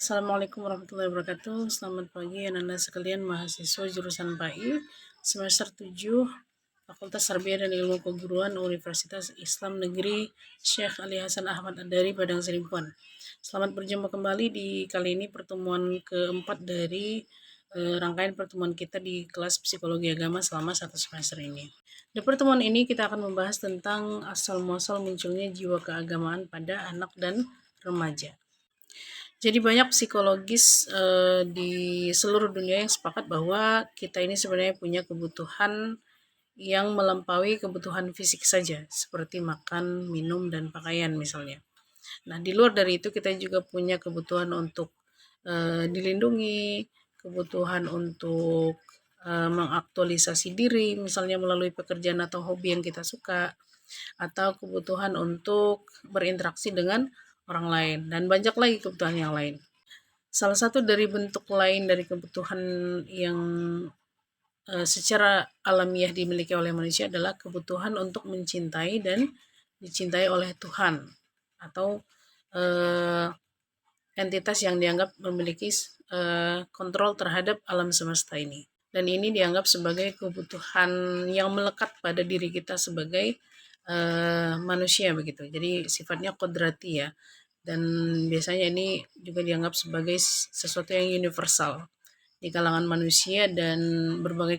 Assalamualaikum warahmatullahi wabarakatuh. Selamat pagi anak-anak sekalian mahasiswa jurusan PAI semester 7 Fakultas Tarbiyah dan Ilmu Keguruan Universitas Islam Negeri Syekh Ali Hasan Ahmad Ad-Dari Padang Sidimpuan. Selamat berjumpa kembali di kali ini pertemuan keempat dari rangkaian pertemuan kita di kelas psikologi agama selama satu semester ini. Di pertemuan ini kita akan membahas tentang asal-muasal munculnya jiwa keagamaan pada anak dan remaja. Jadi banyak psikologis di seluruh dunia yang sepakat bahwa kita ini sebenarnya punya kebutuhan yang melampaui kebutuhan fisik saja, seperti makan, minum, dan pakaian misalnya. Nah, di luar dari itu kita juga punya kebutuhan untuk dilindungi, kebutuhan untuk mengaktualisasi diri, misalnya melalui pekerjaan atau hobi yang kita suka, atau kebutuhan untuk berinteraksi dengan orang lain, dan banyak lagi kebutuhan yang lain. Salah satu dari bentuk lain dari kebutuhan yang secara alamiah dimiliki oleh manusia adalah kebutuhan untuk mencintai dan dicintai oleh Tuhan atau entitas yang dianggap memiliki kontrol terhadap alam semesta ini. Dan ini dianggap sebagai kebutuhan yang melekat pada diri kita sebagai manusia begitu. Jadi sifatnya kodrati ya. Dan biasanya ini juga dianggap sebagai sesuatu yang universal di kalangan manusia dan berbagai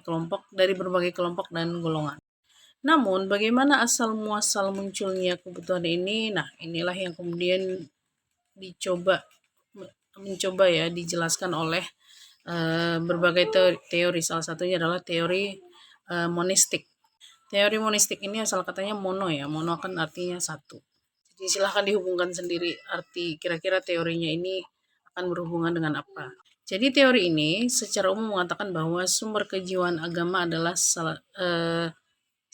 kelompok dan golongan. Namun, bagaimana asal muasal munculnya kebutuhan ini? Nah, inilah yang kemudian mencoba ya dijelaskan oleh berbagai teori. Salah satunya adalah teori monistik. Teori monistik ini asal katanya mono ya. Mono kan artinya satu. Jadi silahkan dihubungkan sendiri arti kira-kira teorinya ini akan berhubungan dengan apa. Jadi teori ini secara umum mengatakan bahwa sumber kejiwaan agama adalah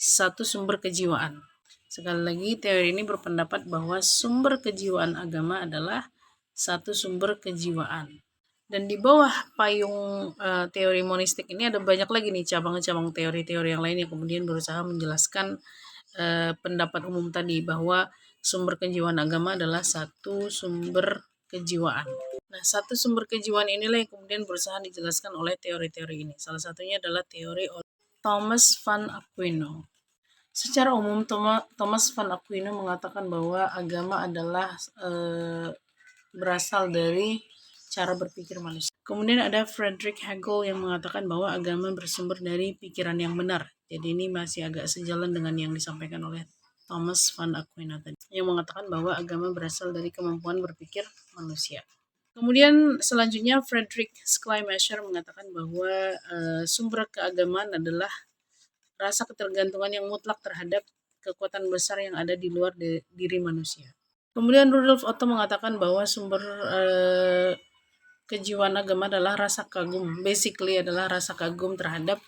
satu sumber kejiwaan. Sekali lagi teori ini berpendapat bahwa sumber kejiwaan agama adalah satu sumber kejiwaan. Dan di bawah payung teori monistik ini ada banyak lagi nih cabang-cabang teori-teori yang lain yang kemudian berusaha menjelaskan pendapat umum tadi bahwa sumber kejiwaan agama adalah satu sumber kejiwaan. Nah, satu sumber kejiwaan inilah yang kemudian berusaha dijelaskan oleh teori-teori ini. Salah satunya adalah teori Thomas van Aquino. Secara umum, Thomas van Aquino mengatakan bahwa agama adalah berasal dari cara berpikir manusia. Kemudian ada Friedrich Hegel yang mengatakan bahwa agama bersumber dari pikiran yang benar. Jadi ini masih agak sejalan dengan yang disampaikan oleh Thomas van Aquino tadi, yang mengatakan bahwa agama berasal dari kemampuan berpikir manusia. Kemudian selanjutnya Friedrich Schleiermacher mengatakan bahwa sumber keagamaan adalah rasa ketergantungan yang mutlak terhadap kekuatan besar yang ada di luar diri manusia. Kemudian Rudolf Otto mengatakan bahwa sumber kejiwaan agama adalah rasa kagum. Basically adalah rasa kagum terhadap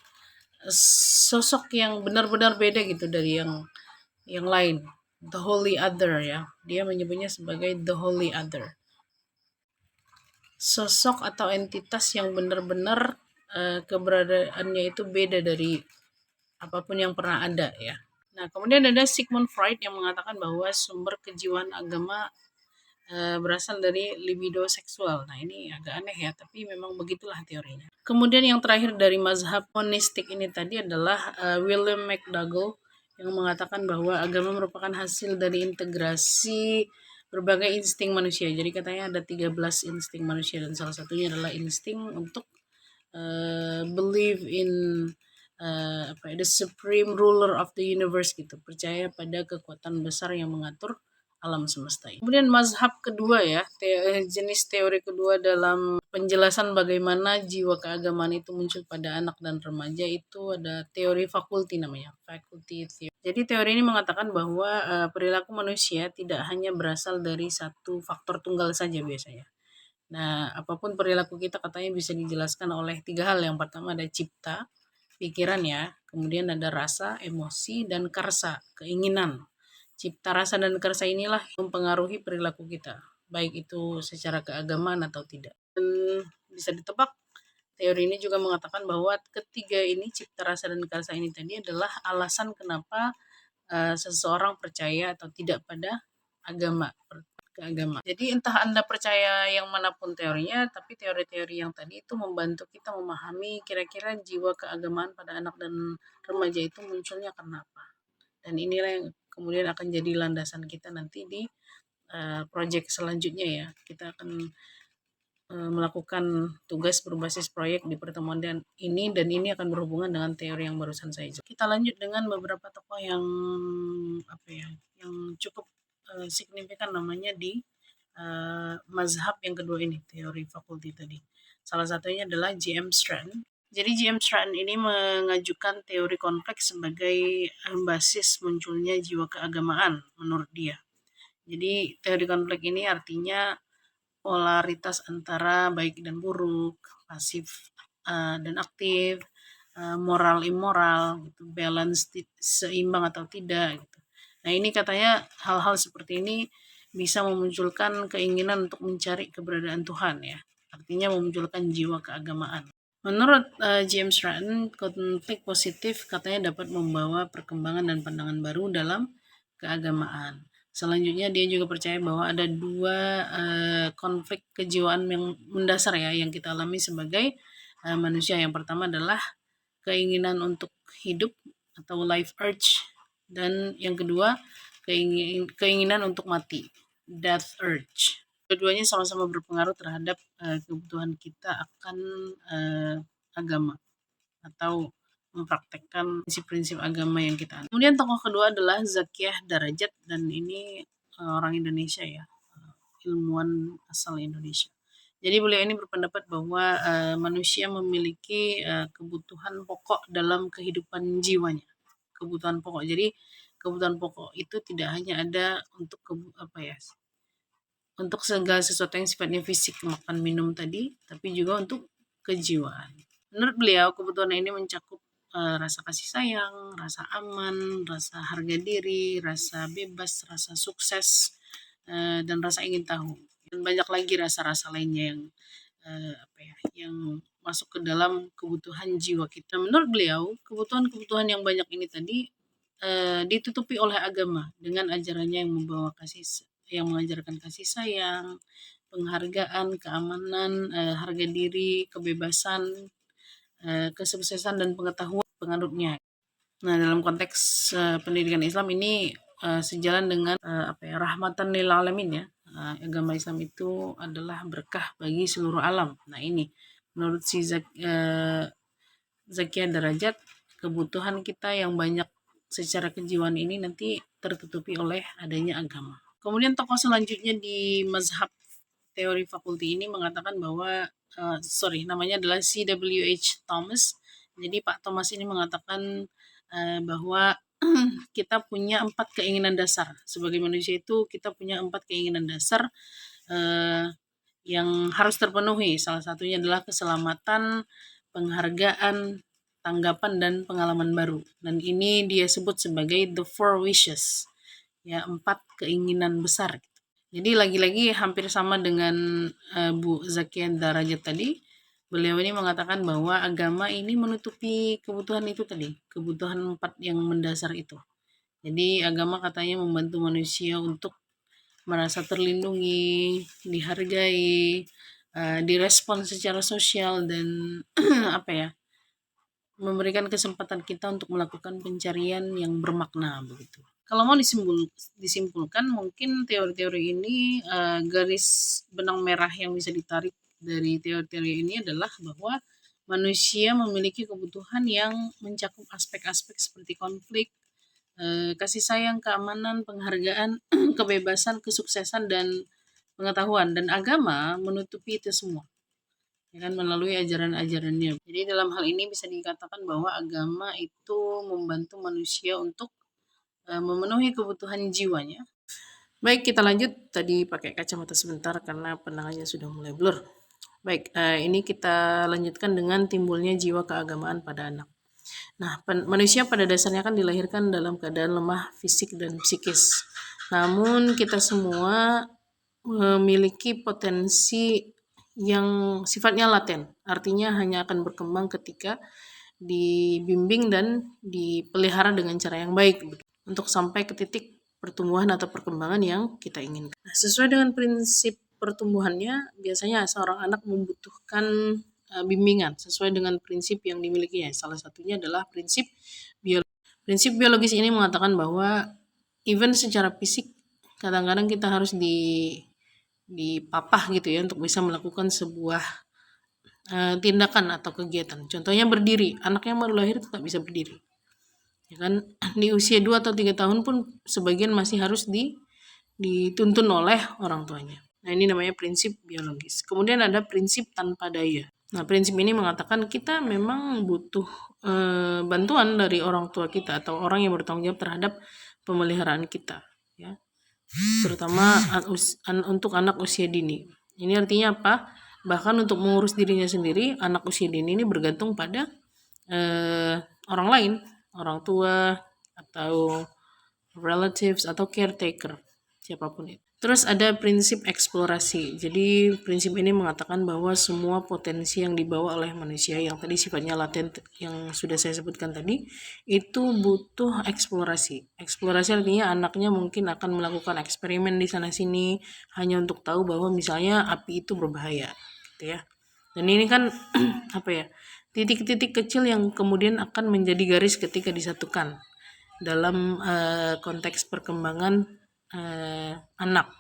sosok yang benar-benar beda gitu dari yang lain. The Holy Other ya. Dia menyebutnya sebagai The Holy Other. Sosok atau entitas yang benar-benar keberadaannya itu beda dari apapun yang pernah ada ya. Nah, kemudian ada Sigmund Freud yang mengatakan bahwa sumber kejiwaan agama berasal dari libido seksual. Nah, ini agak aneh ya, tapi memang begitulah teorinya. Kemudian yang terakhir dari mazhab monistik ini tadi adalah William McDougall yang mengatakan bahwa agama merupakan hasil dari integrasi berbagai insting manusia. Jadi katanya ada 13 insting manusia dan salah satunya adalah insting untuk believe in the supreme ruler of the universe gitu, percaya pada kekuatan besar yang mengatur alam semesta ini. Kemudian mazhab kedua ya, jenis teori kedua dalam penjelasan bagaimana jiwa keagamaan itu muncul pada anak dan remaja itu ada teori fakulti namanya, faculty theory. Jadi teori ini mengatakan bahwa perilaku manusia tidak hanya berasal dari satu faktor tunggal saja biasanya. Nah, apapun perilaku kita katanya bisa dijelaskan oleh tiga hal. Yang pertama ada cipta, pikiran ya, kemudian ada rasa, emosi, dan karsa, keinginan. Cipta, rasa, dan karsa inilah yang mempengaruhi perilaku kita, baik itu secara keagamaan atau tidak. Dan bisa ditebak, teori ini juga mengatakan bahwa ketiga ini, cipta, rasa, dan karsa ini tadi adalah alasan kenapa seseorang percaya atau tidak pada agama. keagamaan. Jadi entah Anda percaya yang manapun teorinya, tapi teori-teori yang tadi itu membantu kita memahami kira-kira jiwa keagamaan pada anak dan remaja itu munculnya karena apa. Dan inilah yang kemudian akan jadi landasan kita nanti di proyek selanjutnya ya. Kita akan melakukan tugas berbasis proyek di pertemuan dan ini akan berhubungan dengan teori yang barusan saya jelaskan. Kita lanjut dengan beberapa tokoh yang apa ya, yang cukup signifikan namanya di mazhab yang kedua ini, teori fakulti tadi. Salah satunya adalah J.M. Strand. Jadi J.M. Strand ini mengajukan teori kompleks sebagai basis munculnya jiwa keagamaan menurut dia. Jadi teori kompleks ini artinya polaritas antara baik dan buruk, pasif dan aktif, moral immoral, gitu, balance seimbang atau tidak. Gitu. Nah ini katanya hal-hal seperti ini bisa memunculkan keinginan untuk mencari keberadaan Tuhan ya. Artinya memunculkan jiwa keagamaan. Menurut James Rand, konflik positif katanya dapat membawa perkembangan dan pandangan baru dalam keagamaan. Selanjutnya dia juga percaya bahwa ada dua konflik kejiwaan yang mendasar ya yang kita alami sebagai manusia. Yang pertama adalah keinginan untuk hidup atau life urge, dan yang kedua keinginan untuk mati, death urge. Keduanya sama-sama berpengaruh terhadap kebutuhan kita akan agama atau mempraktekkan prinsip-prinsip agama yang kita anut. Kemudian tokoh kedua adalah Zakiah Darajat, dan ini orang Indonesia ya, ilmuwan asal Indonesia. Jadi beliau ini berpendapat bahwa manusia memiliki kebutuhan pokok dalam kehidupan jiwanya. Kebutuhan pokok. Jadi kebutuhan pokok itu tidak hanya ada untuk untuk segala sesuatu yang sifatnya fisik, makan minum tadi, tapi juga untuk kejiwaan. Menurut beliau, kebutuhan ini mencakup rasa kasih sayang, rasa aman, rasa harga diri, rasa bebas, rasa sukses, dan rasa ingin tahu. Dan banyak lagi rasa-rasa lainnya yang yang masuk ke dalam kebutuhan jiwa kita. Menurut beliau, kebutuhan-kebutuhan yang banyak ini tadi ditutupi oleh agama dengan ajarannya yang membawa yang mengajarkan kasih sayang, penghargaan, keamanan, harga diri, kebebasan, kesuksesan dan pengetahuan penganutnya. Nah, dalam konteks pendidikan Islam ini sejalan dengan rahmatan lil alamin ya. Agama Islam itu adalah berkah bagi seluruh alam. Nah, ini menurut si Zakiah Darajat, kebutuhan kita yang banyak secara kejiwaan ini nanti tertutupi oleh adanya agama. Kemudian tokoh selanjutnya di mazhab teori fakulti ini mengatakan bahwa namanya adalah C.W.H. Thomas. Jadi Pak Thomas ini mengatakan bahwa kita punya 4 keinginan dasar. Sebagai manusia itu kita punya 4 keinginan dasar yang harus terpenuhi. Salah satunya adalah keselamatan, penghargaan, tanggapan, dan pengalaman baru. Dan ini dia sebut sebagai the 4 wishes. Ya, 4 keinginan besar. Jadi lagi-lagi hampir sama dengan Bu Zakiah Darajat tadi. Beliau ini mengatakan bahwa agama ini menutupi kebutuhan itu tadi, kebutuhan 4 yang mendasar itu. Jadi agama katanya membantu manusia untuk merasa terlindungi, dihargai, direspon secara sosial, dan memberikan kesempatan kita untuk melakukan pencarian yang bermakna begitu. Kalau mau disimpulkan, mungkin teori-teori ini garis benang merah yang bisa ditarik dari teori-teori ini adalah bahwa manusia memiliki kebutuhan yang mencakup aspek-aspek seperti konflik, kasih sayang, keamanan, penghargaan, kebebasan, kesuksesan, dan pengetahuan. Dan agama menutupi itu semua ya kan, melalui ajaran-ajarannya. Jadi dalam hal ini bisa dikatakan bahwa agama itu membantu manusia untuk memenuhi kebutuhan jiwanya. Baik, kita lanjut. Tadi pakai kacamata sebentar karena pandangannya sudah mulai blur. Baik, ini kita lanjutkan dengan timbulnya jiwa keagamaan pada anak. Nah, manusia pada dasarnya kan dilahirkan dalam keadaan lemah fisik dan psikis. Namun kita semua memiliki potensi yang sifatnya laten. Artinya hanya akan berkembang ketika dibimbing dan dipelihara dengan cara yang baik untuk sampai ke titik pertumbuhan atau perkembangan yang kita inginkan. Nah, sesuai dengan prinsip pertumbuhannya, biasanya seorang anak membutuhkan bimbingan sesuai dengan prinsip yang dimilikinya. Salah satunya adalah prinsip biologis. Prinsip biologis ini mengatakan bahwa even secara fisik kadang-kadang kita harus dipapah gitu ya untuk bisa melakukan sebuah tindakan atau kegiatan. Contohnya berdiri, anak yang baru lahir tetap bisa berdiri. Ya kan, di usia 2 atau 3 tahun pun sebagian masih harus dituntun oleh orang tuanya. Nah, ini namanya prinsip biologis. Kemudian ada prinsip tanpa daya. Nah, prinsip ini mengatakan kita memang butuh bantuan dari orang tua kita atau orang yang bertanggung jawab terhadap pemeliharaan kita, ya. Terutama untuk anak usia dini. Ini artinya apa? Bahkan untuk mengurus dirinya sendiri, anak usia dini ini bergantung pada orang lain, orang tua atau relatives atau caretaker, siapapun itu. Terus ada prinsip eksplorasi. Jadi prinsip ini mengatakan bahwa semua potensi yang dibawa oleh manusia yang tadi sifatnya laten yang sudah saya sebutkan tadi itu butuh eksplorasi. Eksplorasi artinya anaknya mungkin akan melakukan eksperimen di sana sini hanya untuk tahu bahwa misalnya api itu berbahaya, gitu ya. Dan ini kan apa ya? Titik-titik kecil yang kemudian akan menjadi garis ketika disatukan dalam konteks perkembangan anak.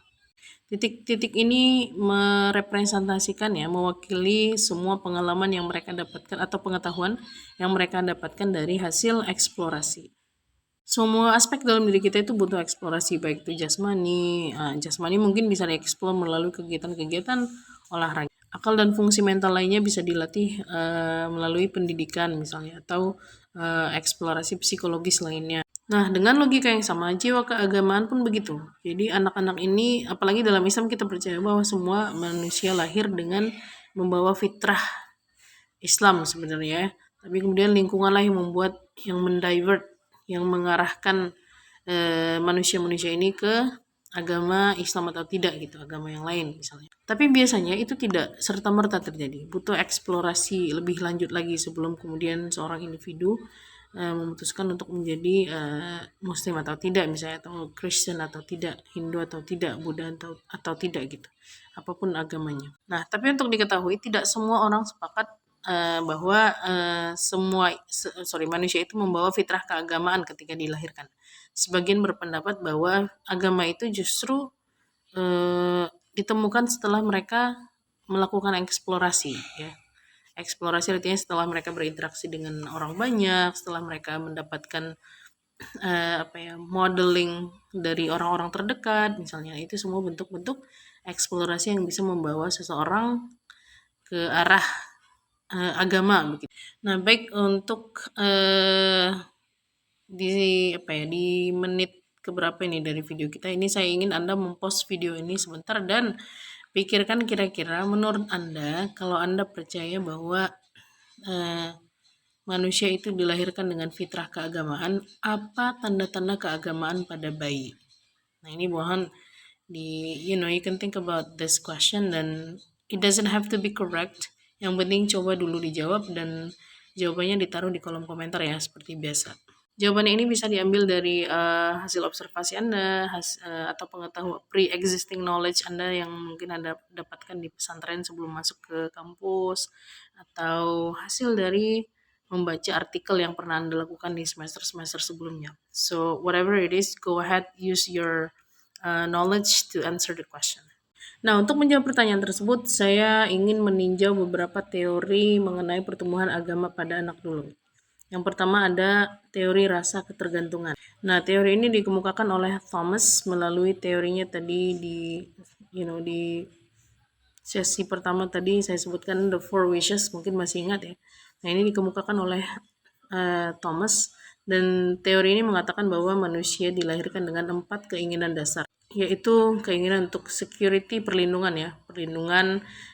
Titik-titik ini merepresentasikan ya, mewakili semua pengalaman yang mereka dapatkan atau pengetahuan yang mereka dapatkan dari hasil eksplorasi. Semua aspek dalam diri kita itu butuh eksplorasi, baik itu jasmani. Jasmani mungkin bisa dieksplor melalui kegiatan-kegiatan olahraga. Akal dan fungsi mental lainnya bisa dilatih melalui pendidikan misalnya atau eksplorasi psikologis lainnya. Nah, dengan logika yang sama, jiwa keagamaan pun begitu. Jadi anak-anak ini, apalagi dalam Islam kita percaya bahwa semua manusia lahir dengan membawa fitrah Islam sebenarnya. Tapi kemudian lingkunganlah yang membuat, yang mendivert, yang mengarahkan manusia-manusia ini ke agama Islam atau tidak gitu, agama yang lain misalnya. Tapi biasanya itu tidak serta-merta terjadi. Butuh eksplorasi lebih lanjut lagi sebelum kemudian seorang individu memutuskan untuk menjadi Muslim atau tidak misalnya, atau Kristen atau tidak, Hindu atau tidak, Buddha atau tidak gitu, apapun agamanya. Nah, tapi untuk diketahui tidak semua orang sepakat bahwa manusia itu membawa fitrah keagamaan ketika dilahirkan. Sebagian berpendapat bahwa agama itu justru ditemukan setelah mereka melakukan eksplorasi, ya. Eksplorasi artinya setelah mereka berinteraksi dengan orang banyak, setelah mereka mendapatkan modeling dari orang-orang terdekat misalnya. Itu semua bentuk-bentuk eksplorasi yang bisa membawa seseorang ke arah agama begitu. Nah, baik untuk di menit keberapa ini dari video kita ini, saya ingin Anda mempost video ini sebentar dan pikirkan kira-kira menurut Anda, kalau Anda percaya bahwa manusia itu dilahirkan dengan fitrah keagamaan, apa tanda-tanda keagamaan pada bayi? Nah, ini mohon you can think about this question, dan it doesn't have to be correct. Yang penting coba dulu dijawab dan jawabannya ditaruh di kolom komentar ya, seperti biasa. Jawabannya ini bisa diambil dari hasil observasi Anda atau pengetahuan pre-existing knowledge Anda yang mungkin Anda dapatkan di pesantren sebelum masuk ke kampus, atau hasil dari membaca artikel yang pernah Anda lakukan di semester-semester sebelumnya. So whatever it is, go ahead, use your knowledge to answer the question. Nah, untuk menjawab pertanyaan tersebut, saya ingin meninjau beberapa teori mengenai pertumbuhan agama pada anak dulu. Yang pertama ada teori rasa ketergantungan. Nah, teori ini dikemukakan oleh Thomas melalui teorinya tadi di sesi pertama tadi saya sebutkan the 4 wishes, mungkin masih ingat ya. Nah, ini dikemukakan oleh Thomas, dan teori ini mengatakan bahwa manusia dilahirkan dengan 4 keinginan dasar, yaitu keinginan untuk security, perlindungan ya,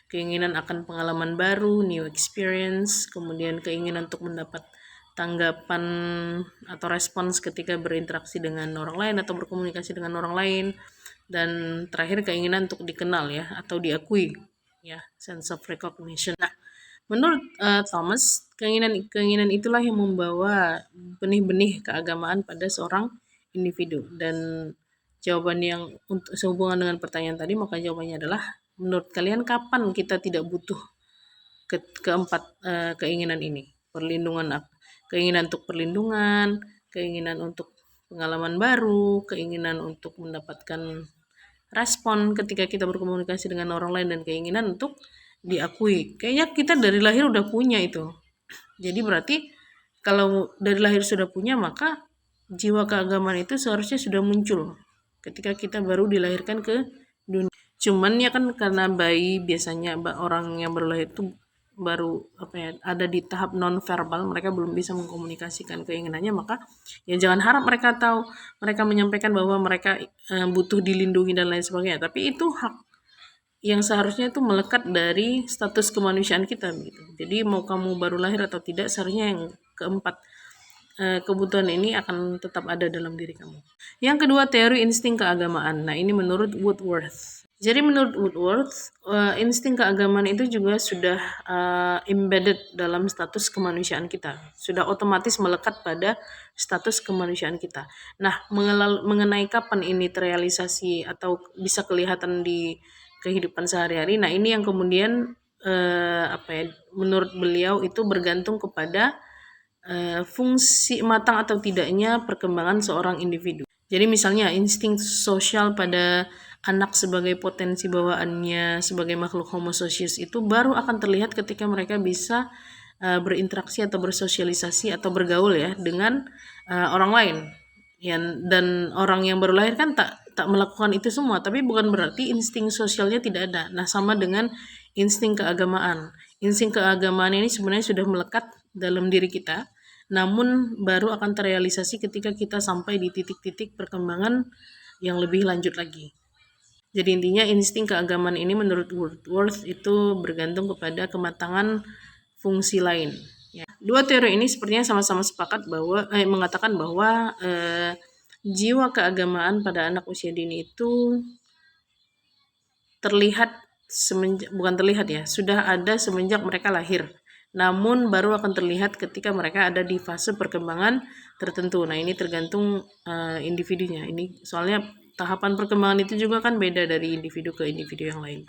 keinginan akan pengalaman baru, new experience, kemudian keinginan untuk mendapat tanggapan atau respons ketika berinteraksi dengan orang lain atau berkomunikasi dengan orang lain, dan terakhir keinginan untuk dikenal ya atau diakui ya, sense of recognition. Nah, menurut Thomas, keinginan itulah yang membawa benih-benih keagamaan pada seorang individu, dan jawaban yang untuk sehubungan dengan pertanyaan tadi, maka jawabannya adalah menurut kalian kapan kita tidak butuh keempat keinginan ini? Keinginan untuk perlindungan, keinginan untuk pengalaman baru, keinginan untuk mendapatkan respon ketika kita berkomunikasi dengan orang lain, dan keinginan untuk diakui. Kayaknya kita dari lahir udah punya itu. Jadi berarti kalau dari lahir sudah punya, maka jiwa keagamaan itu seharusnya sudah muncul ketika kita baru dilahirkan ke dunia. Cuman ya kan karena bayi biasanya orang yang baru lahir itu baru ada di tahap non verbal, mereka belum bisa mengkomunikasikan keinginannya, maka ya jangan harap mereka tahu, mereka menyampaikan bahwa mereka butuh dilindungi dan lain sebagainya, tapi itu hak yang seharusnya itu melekat dari status kemanusiaan kita gitu. Jadi mau kamu baru lahir atau tidak, seharusnya yang keempat kebutuhan ini akan tetap ada dalam diri kamu. Yang kedua, teori insting keagamaan. Nah, ini menurut Woodworth. Jadi menurut Woodworth, insting keagamaan itu juga sudah embedded dalam status kemanusiaan kita. Sudah otomatis melekat pada status kemanusiaan kita. Nah, mengenai kapan ini terrealisasi atau bisa kelihatan di kehidupan sehari-hari. Nah, ini yang kemudian menurut beliau itu bergantung kepada fungsi matang atau tidaknya perkembangan seorang individu. Jadi misalnya insting sosial pada anak sebagai potensi bawaannya sebagai makhluk homo socius itu baru akan terlihat ketika mereka bisa berinteraksi atau bersosialisasi atau bergaul ya dengan orang lain. Dan orang yang baru lahir kan tak melakukan itu semua, tapi bukan berarti insting sosialnya tidak ada. Nah, sama dengan insting keagamaan. Insting keagamaan ini sebenarnya sudah melekat dalam diri kita, namun baru akan terrealisasi ketika kita sampai di titik-titik perkembangan yang lebih lanjut lagi. Jadi intinya insting keagamaan ini menurut Woodworth itu bergantung kepada kematangan fungsi lain. Ya. Dua teori ini sepertinya sama-sama sepakat bahwa mengatakan bahwa jiwa keagamaan pada anak usia dini itu sudah ada semenjak mereka lahir. Namun baru akan terlihat ketika mereka ada di fase perkembangan tertentu. Nah, ini tergantung individunya. Ini soalnya tahapan perkembangan itu juga kan beda dari individu ke individu yang lain.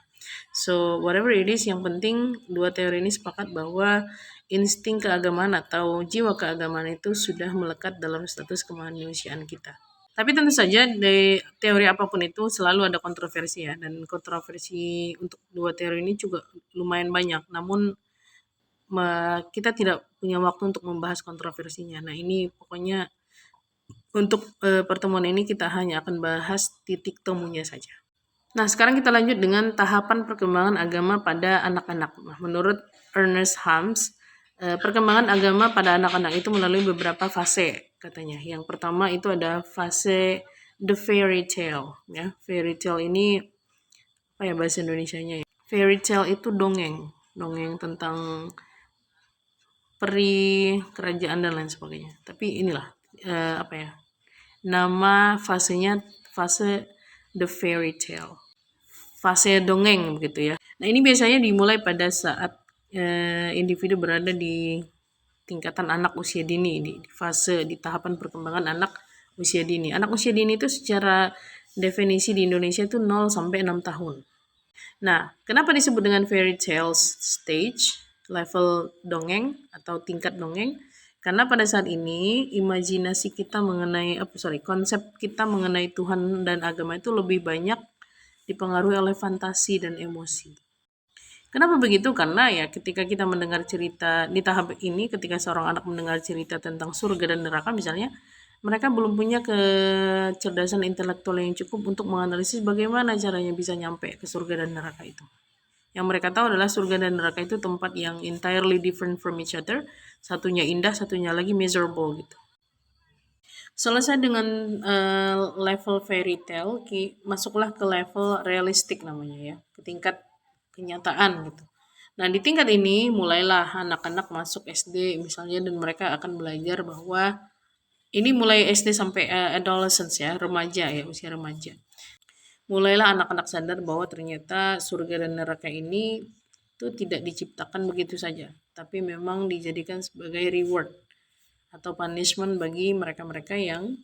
So, whatever it is, yang penting dua teori ini sepakat bahwa insting keagamaan atau jiwa keagamaan itu sudah melekat dalam status kemanusiaan kita. Tapi tentu saja di teori apapun itu selalu ada kontroversi ya, dan kontroversi untuk dua teori ini juga lumayan banyak. Namun kita tidak punya waktu untuk membahas kontroversinya. Nah, ini pokoknya untuk pertemuan ini kita hanya akan bahas titik temunya saja. Nah, sekarang kita lanjut dengan tahapan perkembangan agama pada anak-anak. Nah, menurut Ernest Hams, perkembangan agama pada anak-anak itu melalui beberapa fase katanya. Yang pertama itu ada fase the fairy tale. Ya, fairy tale ini apa ya bahasa Indonesianya ya? Fairy tale itu dongeng tentang peri, kerajaan dan lain sebagainya. Tapi inilah nama fasenya fase the fairy tale. Fase dongeng begitu ya. Nah, ini biasanya dimulai pada saat individu berada di tingkatan anak usia dini, di tahapan perkembangan anak usia dini. Anak usia dini itu secara definisi di Indonesia itu 0 sampai 6 tahun. Nah, kenapa disebut dengan fairy tale stage, level dongeng atau tingkat dongeng? Karena pada saat ini imajinasi kita konsep kita mengenai Tuhan dan agama itu lebih banyak dipengaruhi oleh fantasi dan emosi. Kenapa begitu? Karena ya ketika kita mendengar cerita di tahap ini, ketika seorang anak mendengar cerita tentang surga dan neraka misalnya, mereka belum punya kecerdasan intelektual yang cukup untuk menganalisis bagaimana caranya bisa nyampe ke surga dan neraka itu. Yang mereka tahu adalah surga dan neraka itu tempat yang entirely different from each other. Satunya indah, satunya lagi miserable gitu. Selesai dengan level fairy tale, masuklah ke level realistik namanya ya, ke tingkat kenyataan gitu. Nah, di tingkat ini mulailah anak-anak masuk SD misalnya, dan mereka akan belajar bahwa ini mulai SD sampai adolescence ya, remaja ya, usia remaja. Mulailah anak-anak sadar bahwa ternyata surga dan neraka ini itu tidak diciptakan begitu saja, tapi memang dijadikan sebagai reward atau punishment bagi mereka-mereka yang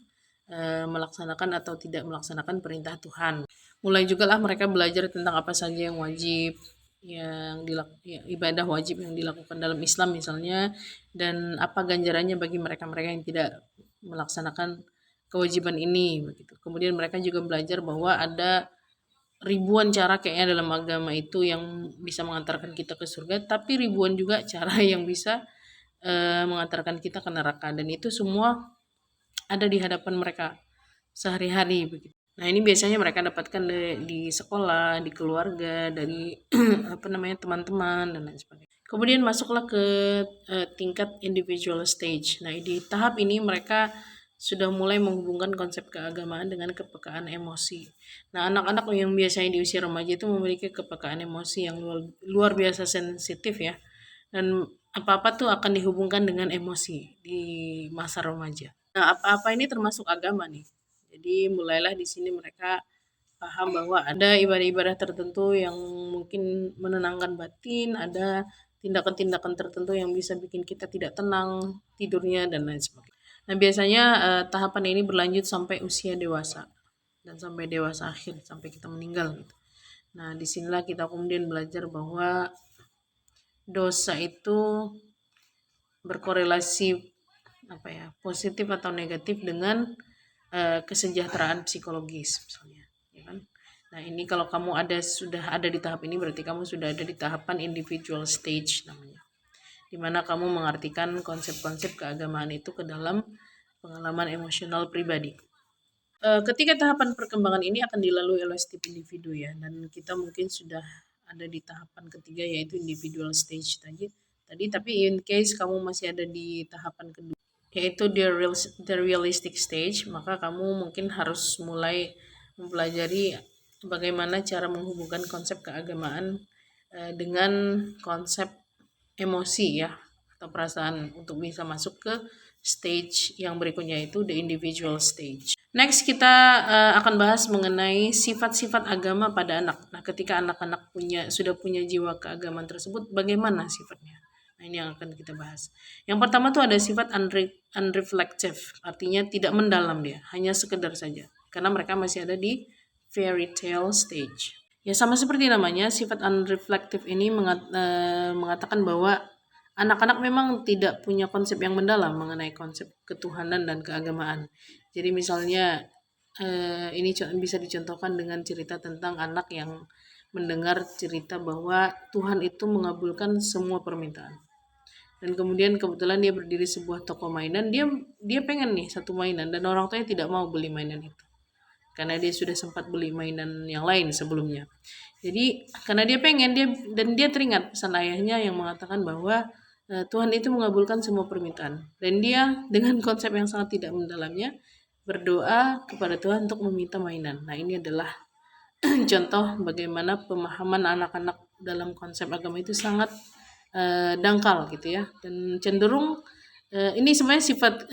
melaksanakan atau tidak melaksanakan perintah Tuhan. Mulai juga lah mereka belajar tentang apa saja yang wajib, ibadah wajib yang dilakukan dalam Islam misalnya, dan apa ganjarannya bagi mereka-mereka yang tidak melaksanakan kewajiban ini begitu. Kemudian mereka juga belajar bahwa ada ribuan cara kayaknya dalam agama itu yang bisa mengantarkan kita ke surga, tapi ribuan juga cara yang bisa mengantarkan kita ke neraka, dan itu semua ada di hadapan mereka sehari-hari begitu. Nah, ini biasanya mereka dapatkan di sekolah, di keluarga, dari apa namanya teman-teman dan lain sebagainya. Kemudian masuklah ke tingkat individual stage. Nah, di tahap ini mereka sudah mulai menghubungkan konsep keagamaan dengan kepekaan emosi. Nah, anak-anak yang biasanya di usia remaja itu memiliki kepekaan emosi yang luar biasa sensitif ya. Dan apa-apa tuh akan dihubungkan dengan emosi di masa remaja. Nah, apa-apa ini termasuk agama nih. Jadi mulailah di sini mereka paham bahwa ada ibadah-ibadah tertentu yang mungkin menenangkan batin, ada tindakan-tindakan tertentu yang bisa bikin kita tidak tenang tidurnya dan lain sebagainya. Nah, biasanya tahapan ini berlanjut sampai usia dewasa dan sampai dewasa akhir, sampai kita meninggal gitu. Nah, disinilah kita kemudian belajar bahwa dosa itu berkorelasi positif atau negatif dengan kesejahteraan psikologis misalnya, ya kan? Nah, ini kalau kamu sudah ada di tahap ini berarti kamu sudah ada di tahapan individual stage namanya, dimana kamu mengartikan konsep-konsep keagamaan itu ke dalam pengalaman emosional pribadi. Ketika tahapan perkembangan ini akan dilalui oleh setiap individu ya, dan kita mungkin sudah ada di tahapan ketiga yaitu individual stage tadi, tapi in case kamu masih ada di tahapan kedua yaitu the realistic stage, maka kamu mungkin harus mulai mempelajari bagaimana cara menghubungkan konsep keagamaan dengan konsep emosi ya atau perasaan untuk bisa masuk ke stage yang berikutnya itu the individual stage. Next kita akan bahas mengenai sifat-sifat agama pada anak. Nah, ketika anak-anak sudah punya jiwa keagamaan tersebut, bagaimana sifatnya? Nah, ini yang akan kita bahas. Yang pertama tuh ada sifat unreflective, artinya tidak mendalam dia, hanya sekedar saja. Karena mereka masih ada di fairy tale stage. Ya sama seperti namanya, sifat unreflective ini mengatakan bahwa anak-anak memang tidak punya konsep yang mendalam mengenai konsep ketuhanan dan keagamaan. Jadi misalnya ini bisa dicontohkan dengan cerita tentang anak yang mendengar cerita bahwa Tuhan itu mengabulkan semua permintaan. Dan kemudian kebetulan dia berdiri sebuah toko mainan, dia pengen nih satu mainan dan orang tuanya tidak mau beli mainan itu. Karena dia sudah sempat beli mainan yang lain sebelumnya. Jadi karena dia pengen dia teringat pesan ayahnya yang mengatakan bahwa Tuhan itu mengabulkan semua permintaan. Dan dia dengan konsep yang sangat tidak mendalamnya berdoa kepada Tuhan untuk meminta mainan. Nah, ini adalah contoh bagaimana pemahaman anak-anak dalam konsep agama itu sangat dangkal gitu ya, dan cenderung ini sebenarnya sifat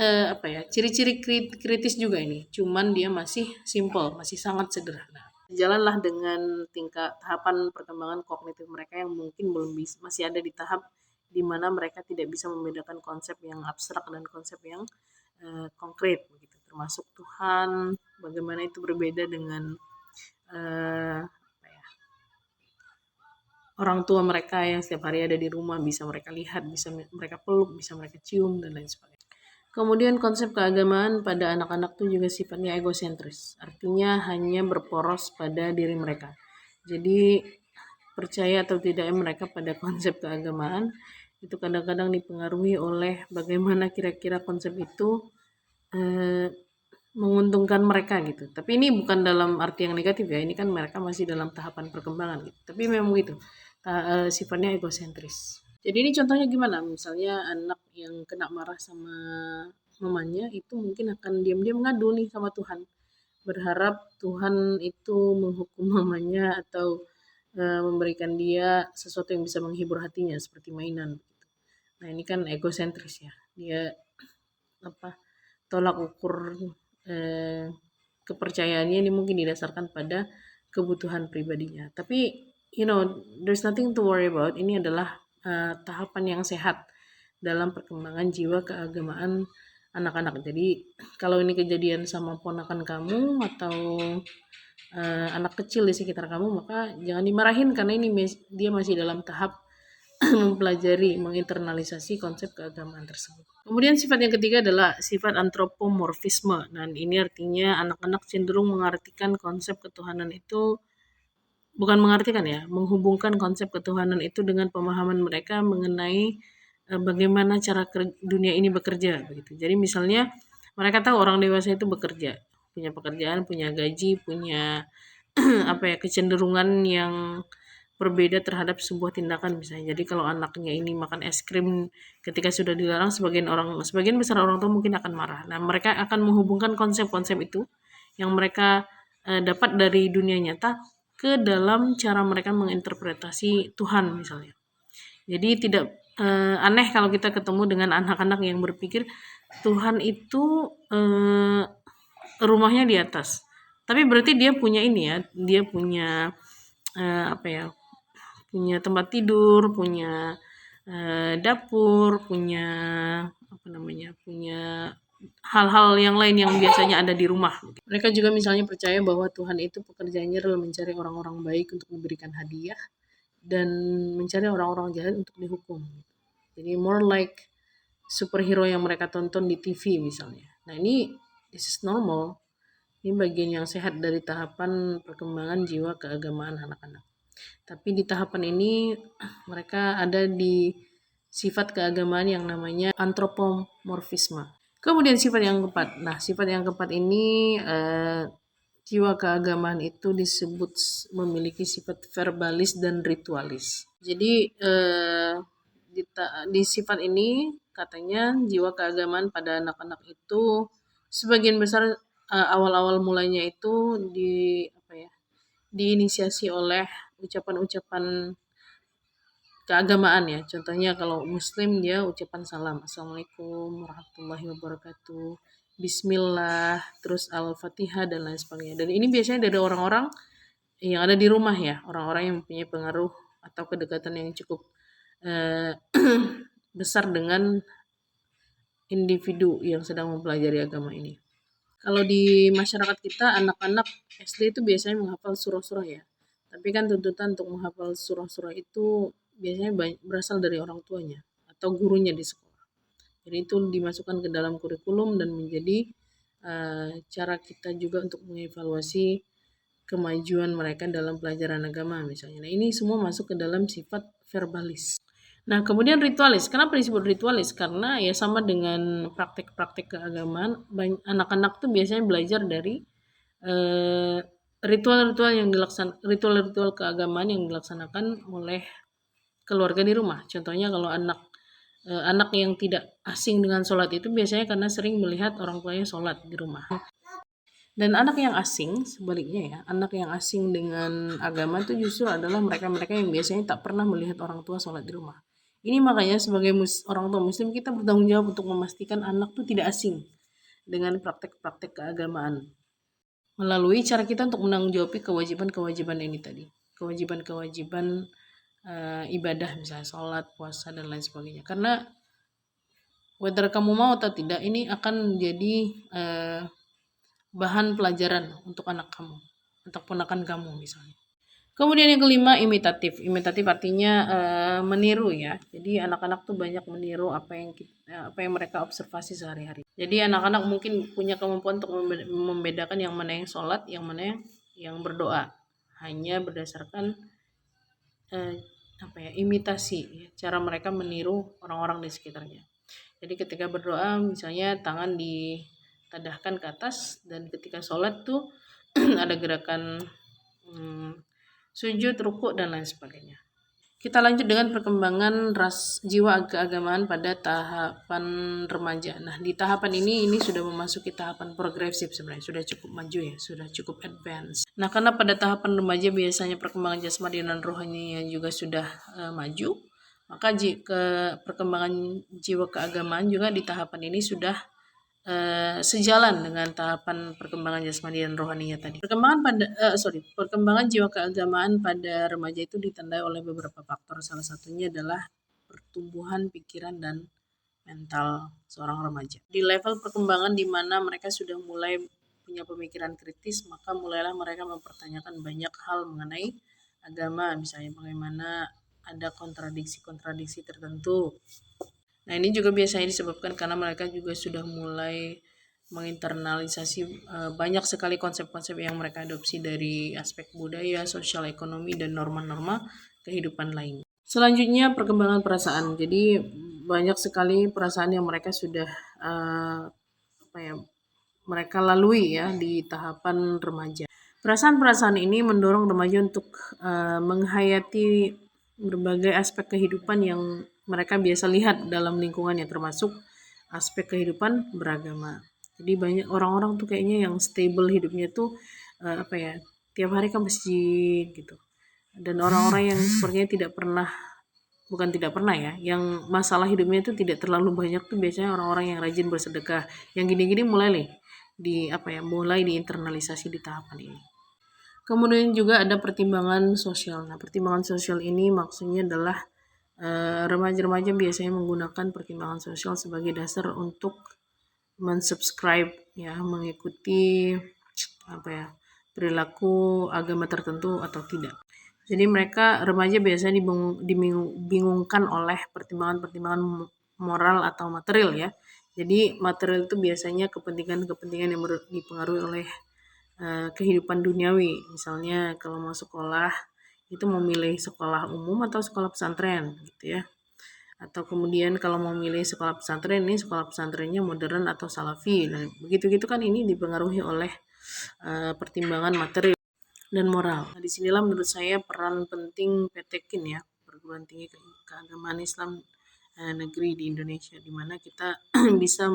ciri-ciri kritis juga ini, cuman dia masih simple, masih sangat sederhana. Jalanlah dengan tingkat tahapan perkembangan kognitif mereka yang mungkin masih ada di tahap di mana mereka tidak bisa membedakan konsep yang abstrak dan konsep yang konkret begitu, termasuk Tuhan, bagaimana itu berbeda dengan orang tua mereka yang setiap hari ada di rumah, bisa mereka lihat, bisa mereka peluk, bisa mereka cium, dan lain sebagainya. Kemudian konsep keagamaan pada anak-anak itu juga sifatnya egosentris, artinya hanya berporos pada diri mereka. Jadi percaya atau tidak mereka pada konsep keagamaan itu kadang-kadang dipengaruhi oleh bagaimana kira-kira konsep itu menguntungkan mereka gitu. Tapi ini bukan dalam arti yang negatif ya, ini kan mereka masih dalam tahapan perkembangan gitu. Tapi memang gitu, sifatnya egosentris. Jadi ini contohnya gimana? Misalnya anak yang kena marah sama mamanya itu mungkin akan diam-diam ngadu nih sama Tuhan. Berharap Tuhan itu menghukum mamanya atau memberikan dia sesuatu yang bisa menghibur hatinya seperti mainan. Nah, ini kan egosentris ya. Dia tolak ukur kepercayaannya ini mungkin didasarkan pada kebutuhan pribadinya. Tapi there's nothing to worry about. Ini adalah tahapan yang sehat dalam perkembangan jiwa keagamaan anak-anak. Jadi kalau ini kejadian sama ponakan kamu atau anak kecil di sekitar kamu, maka jangan dimarahin karena ini dia masih dalam tahap mempelajari, menginternalisasi konsep keagamaan tersebut. Kemudian sifat yang ketiga adalah sifat antropomorfisme. Dan ini artinya anak-anak cenderung mengartikan konsep ketuhanan itu, bukan mengartikan ya, menghubungkan konsep ketuhanan itu dengan pemahaman mereka mengenai bagaimana cara dunia ini bekerja begitu. Jadi misalnya mereka tahu orang dewasa itu bekerja, punya pekerjaan, punya gaji, punya apa ya, kecenderungan yang berbeda terhadap sebuah tindakan misalnya. Jadi kalau anaknya ini makan es krim ketika sudah dilarang, sebagian besar orang tua mungkin akan marah. Nah, mereka akan menghubungkan konsep-konsep itu yang mereka dapat dari dunia nyata ke dalam cara mereka menginterpretasi Tuhan misalnya. Jadi tidak aneh kalau kita ketemu dengan anak-anak yang berpikir Tuhan itu rumahnya di atas. Tapi berarti dia punya ini ya, dia punya apa ya, punya tempat tidur, punya dapur, punya apa namanya, punya hal-hal yang lain yang biasanya ada di rumah. Mereka juga misalnya percaya bahwa Tuhan itu pekerjaannya adalah mencari orang-orang baik untuk memberikan hadiah dan mencari orang-orang jahat untuk dihukum. Jadi more like superhero yang mereka tonton di TV misalnya. Nah ini this is normal. Ini bagian yang sehat dari tahapan perkembangan jiwa keagamaan anak-anak. Tapi di tahapan ini mereka ada di sifat keagamaan yang namanya antropomorfisme. Kemudian sifat yang keempat. Nah, sifat yang keempat ini jiwa keagamaan itu disebut memiliki sifat verbalis dan ritualis. Jadi di sifat ini katanya jiwa keagamaan pada anak-anak itu sebagian besar awal-awal mulanya itu diinisiasi oleh ucapan-ucapan keagamaan ya. Contohnya kalau muslim dia ucapan salam, assalamualaikum warahmatullahi wabarakatuh, bismillah, terus al-fatihah dan lain sebagainya. Dan ini biasanya dari orang-orang yang ada di rumah ya, orang-orang yang mempunyai pengaruh atau kedekatan yang cukup besar dengan individu yang sedang mempelajari agama ini. Kalau di masyarakat kita, anak-anak SD itu biasanya menghafal surah-surah ya. Tapi kan tuntutan untuk menghafal surah-surah itu biasanya berasal dari orang tuanya atau gurunya di sekolah. Jadi itu dimasukkan ke dalam kurikulum dan menjadi cara kita juga untuk mengevaluasi kemajuan mereka dalam pelajaran agama misalnya. Nah ini semua masuk ke dalam sifat verbalis. Nah, kemudian ritualis. Kenapa disebut ritualis? Karena ya sama dengan praktek-praktek keagamaan, anak-anak tuh biasanya belajar dari ritual-ritual keagamaan yang dilaksanakan oleh keluarga di rumah. Contohnya kalau anak yang tidak asing dengan sholat itu biasanya karena sering melihat orang tuanya sholat di rumah. Dan anak yang asing, sebaliknya ya, anak yang asing dengan agama itu justru adalah mereka-mereka yang biasanya tak pernah melihat orang tua sholat di rumah. Ini makanya sebagai orang tua muslim kita bertanggung jawab untuk memastikan anak itu tidak asing dengan praktek-praktek keagamaan. Melalui cara kita untuk menanggung kewajiban-kewajiban ini tadi. Kewajiban-kewajiban ibadah misalnya sholat, puasa, dan lain sebagainya. Karena whether kamu mau atau tidak, ini akan jadi bahan pelajaran untuk anak kamu, untuk ponakan kamu misalnya. Kemudian yang kelima, imitatif. Imitatif artinya meniru ya. Jadi anak-anak tuh banyak meniru apa yang mereka observasi sehari-hari. Jadi anak-anak mungkin punya kemampuan untuk membedakan yang mana yang sholat, yang mana yang berdoa. Hanya berdasarkan imitasi ya, cara mereka meniru orang-orang di sekitarnya. Jadi ketika berdoa misalnya tangan ditadahkan ke atas, dan ketika sholat tuh ada gerakan sujud, rukuk, dan lain sebagainya. Kita lanjut dengan perkembangan jiwa keagamaan pada tahapan remaja. Nah, di tahapan ini sudah memasuki tahapan progresif sebenarnya, sudah cukup maju ya, sudah cukup advance. Nah, karena pada tahapan remaja biasanya perkembangan jasmani dan rohaninya juga sudah maju, maka perkembangan jiwa keagamaan juga di tahapan ini sudah sejalan dengan tahapan perkembangan jasmani dan rohaninya tadi. Perkembangan jiwa keagamaan pada remaja itu ditandai oleh beberapa faktor. Salah satunya adalah pertumbuhan pikiran dan mental seorang remaja. Di level perkembangan di mana mereka sudah mulai punya pemikiran kritis, maka mulailah mereka mempertanyakan banyak hal mengenai agama, misalnya bagaimana ada kontradiksi-kontradiksi tertentu. Nah, ini juga biasanya disebabkan karena mereka juga sudah mulai menginternalisasi banyak sekali konsep-konsep yang mereka adopsi dari aspek budaya, sosial, ekonomi, dan norma-norma kehidupan lain. Selanjutnya perkembangan perasaan. Jadi banyak sekali perasaan yang mereka sudah mereka lalui ya di tahapan remaja. Perasaan-perasaan ini mendorong remaja untuk menghayati berbagai aspek kehidupan yang mereka biasa lihat dalam lingkungannya, termasuk aspek kehidupan beragama. Jadi banyak orang-orang tuh kayaknya yang stable hidupnya tuh tiap hari ke masjid gitu. Dan orang-orang yang sepertinya bukan tidak pernah ya, yang masalah hidupnya itu tidak terlalu banyak tuh biasanya orang-orang yang rajin bersedekah. Yang gini-gini mulai diinternalisasi di tahapan ini. Kemudian juga ada pertimbangan sosial. Nah, pertimbangan sosial ini maksudnya adalah remaja-remaja biasanya menggunakan pertimbangan sosial sebagai dasar untuk mensubscribe ya, mengikuti perilaku agama tertentu atau tidak. Jadi mereka remaja biasanya dibingungkan oleh pertimbangan-pertimbangan moral atau material ya. Jadi material itu biasanya kepentingan-kepentingan yang dipengaruhi oleh kehidupan duniawi. Misalnya kalau mau sekolah itu memilih sekolah umum atau sekolah pesantren gitu ya. Atau kemudian kalau mau milih sekolah pesantren, ini sekolah pesantrennya modern atau salafi. Nah, begitu-gitu kan ini dipengaruhi oleh pertimbangan material dan moral. Nah, disinilah menurut saya peran penting PTKIN ya, perguruan tinggi keagamaan Islam negeri di Indonesia, di mana kita bisa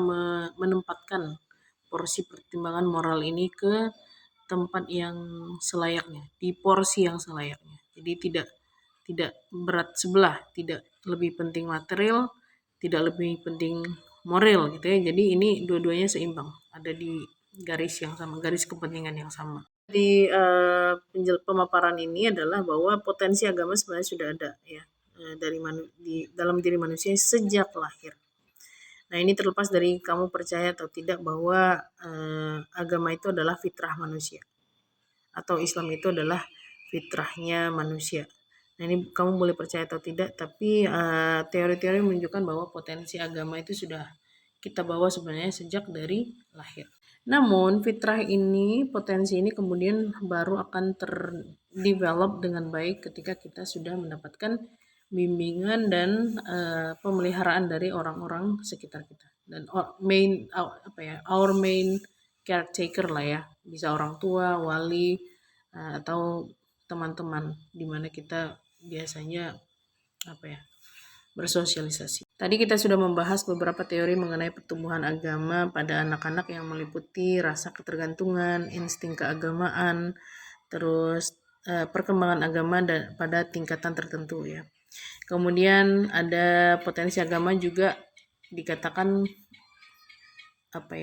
menempatkan porsi pertimbangan moral ini ke tempat yang selayaknya, di porsi yang selayaknya. Jadi tidak berat sebelah, tidak lebih penting material, tidak lebih penting moral gitu ya. Jadi ini dua-duanya seimbang, ada di garis yang sama, garis kepentingan yang sama. Di pemaparan ini adalah bahwa potensi agama sebenarnya sudah ada ya dalam diri manusia sejak lahir. Nah, ini terlepas dari kamu percaya atau tidak bahwa agama itu adalah fitrah manusia atau Islam itu adalah fitrahnya manusia. Nah, ini kamu boleh percaya atau tidak, tapi teori-teori menunjukkan bahwa potensi agama itu sudah kita bawa sebenarnya sejak dari lahir. Namun fitrah ini, potensi ini kemudian baru akan terdevelop dengan baik ketika kita sudah mendapatkan bimbingan dan pemeliharaan dari orang-orang sekitar kita. Dan our main caretaker lah ya, bisa orang tua, wali, atau teman-teman, dimana kita biasanya bersosialisasi. Tadi kita sudah membahas beberapa teori mengenai pertumbuhan agama pada anak-anak yang meliputi rasa ketergantungan, insting keagamaan, terus perkembangan agama pada tingkatan tertentu ya. Kemudian ada potensi agama juga dikatakan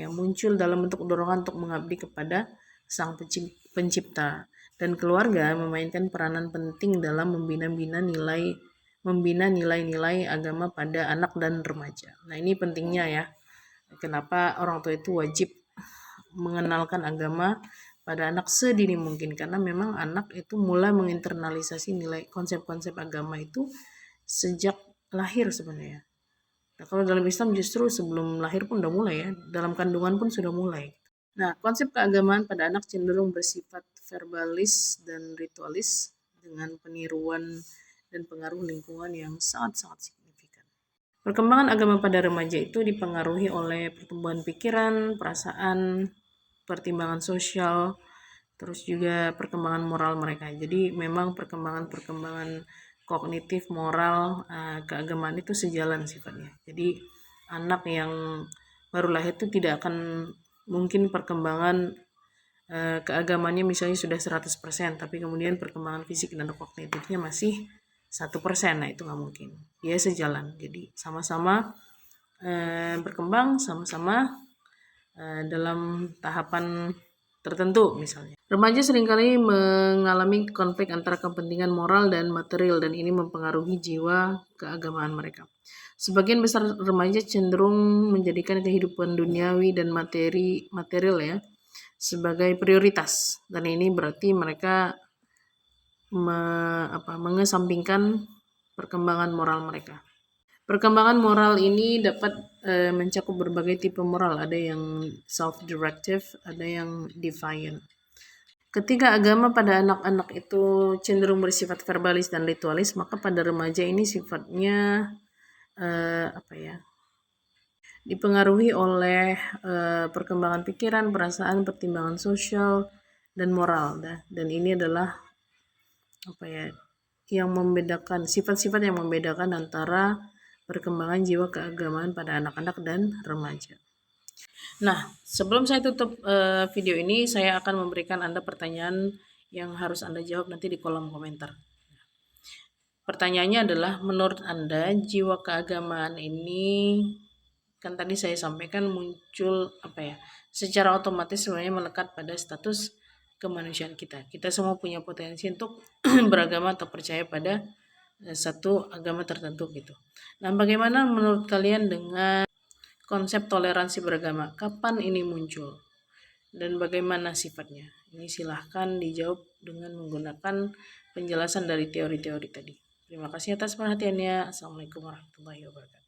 muncul dalam bentuk dorongan untuk mengabdi kepada Sang Pencipta, dan keluarga memainkan peranan penting dalam membina nilai-nilai agama pada anak dan remaja. Nah, ini pentingnya ya. Kenapa orang tua itu wajib mengenalkan agama pada anak sedini mungkin, karena memang anak itu mulai menginternalisasi nilai konsep-konsep agama itu sejak lahir sebenarnya. Nah, kalau dalam Islam justru sebelum lahir pun udah mulai ya, dalam kandungan pun sudah mulai. Nah, konsep keagamaan pada anak cenderung bersifat verbalis dan ritualis dengan peniruan dan pengaruh lingkungan yang sangat-sangat signifikan. Perkembangan agama pada remaja itu dipengaruhi oleh pertumbuhan pikiran, perasaan, pertimbangan sosial, terus juga perkembangan moral mereka. Jadi memang perkembangan kognitif, moral, keagamaan itu sejalan sifatnya. Jadi anak yang baru lahir itu tidak akan mungkin perkembangan keagamannya misalnya sudah 100%, tapi kemudian perkembangan fisik dan kognitifnya masih 1%. Nah, itu nggak mungkin. Dia sejalan. Jadi sama-sama berkembang, sama-sama dalam tahapan tertentu misalnya. Remaja seringkali mengalami konflik antara kepentingan moral dan material, dan ini mempengaruhi jiwa keagamaan mereka. Sebagian besar remaja cenderung menjadikan kehidupan duniawi dan material ya sebagai prioritas, dan ini berarti mereka mengesampingkan perkembangan moral mereka. Perkembangan moral ini dapat mencakup berbagai tipe moral. Ada yang self-directive, ada yang defiant. Ketika agama pada anak-anak itu cenderung bersifat verbalis dan ritualis, maka pada remaja ini sifatnya dipengaruhi oleh perkembangan pikiran, perasaan, pertimbangan sosial, dan moral. Dan ini adalah yang membedakan sifat-sifat yang membedakan antara perkembangan jiwa keagamaan pada anak-anak dan remaja. Nah, sebelum saya tutup video ini, saya akan memberikan Anda pertanyaan yang harus Anda jawab nanti di kolom komentar. Pertanyaannya adalah, menurut Anda jiwa keagamaan ini, kan tadi saya sampaikan muncul secara otomatis sebenarnya melekat pada status kemanusiaan kita. Kita semua punya potensi untuk beragama atau percaya pada satu agama tertentu gitu. Nah, bagaimana menurut kalian dengan konsep toleransi beragama? Kapan ini muncul? Dan bagaimana sifatnya? Ini silahkan dijawab dengan menggunakan penjelasan dari teori-teori tadi. Terima kasih atas perhatiannya. Assalamualaikum warahmatullahi wabarakatuh.